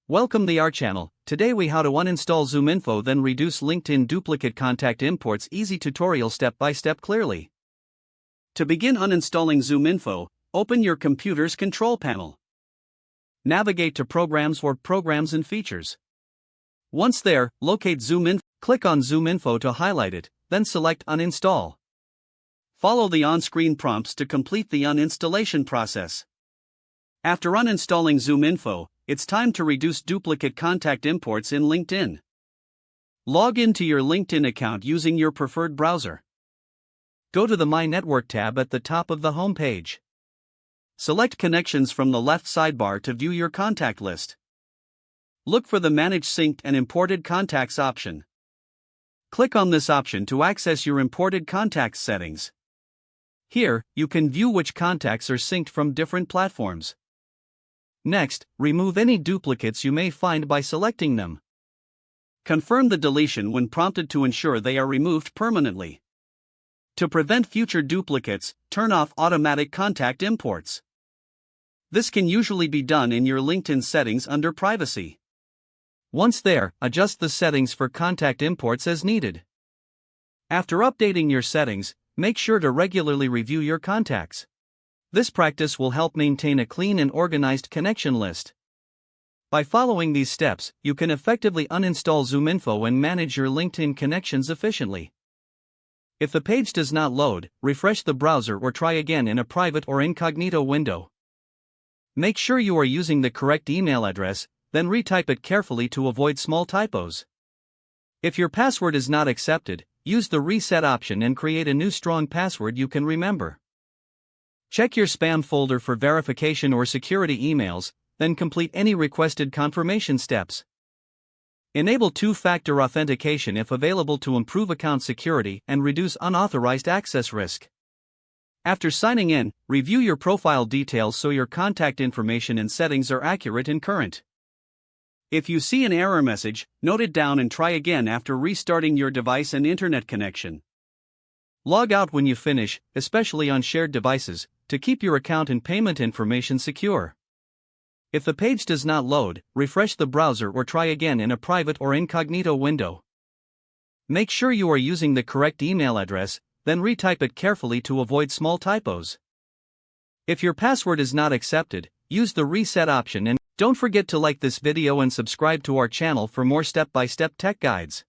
Welcome to our channel. Today we how to uninstall ZoomInfo then reduce LinkedIn duplicate contact imports. Easy tutorial step by step clearly. To begin uninstalling ZoomInfo, open your computer's control panel. Navigate to Programs or Programs and Features. Once there, locate ZoomInfo. Click on ZoomInfo to highlight it, then select Uninstall. Follow the on-screen prompts to complete the uninstallation process. After uninstalling ZoomInfo, it's time to reduce duplicate contact imports in LinkedIn. Log into your LinkedIn account using your preferred browser. Go to the My Network tab at the top of the home page. Select Connections from the left sidebar to view your contact list. Look for the Manage Synced and Imported Contacts option. Click on this option to access your imported contacts settings. Here, you can view which contacts are synced from different platforms. Next, remove any duplicates you may find by selecting them. Confirm the deletion when prompted to ensure they are removed permanently. To prevent future duplicates, turn off automatic contact imports. This can usually be done in your LinkedIn settings under Privacy. Once there, adjust the settings for contact imports as needed. After updating your settings, make sure to regularly review your contacts. This practice will help maintain a clean and organized connection list. By following these steps, you can effectively uninstall ZoomInfo and manage your LinkedIn connections efficiently. If the page does not load, refresh the browser or try again in a private or incognito window. Make sure you are using the correct email address, then retype it carefully to avoid small typos. If your password is not accepted, use the reset option and create a new strong password you can remember. Check your spam folder for verification or security emails, then complete any requested confirmation steps. Enable two-factor authentication if available to improve account security and reduce unauthorized access risk. After signing in, review your profile details so your contact information and settings are accurate and current. If you see an error message, note it down and try again after restarting your device and internet connection. Log out when you finish, especially on shared devices, to keep your account and payment information secure. If the page does not load, refresh the browser or try again in a private or incognito window. Make sure you are using the correct email address, then retype it carefully to avoid small typos. If your password is not accepted, use the reset option and don't forget to like this video and subscribe to our channel for more step-by-step tech guides.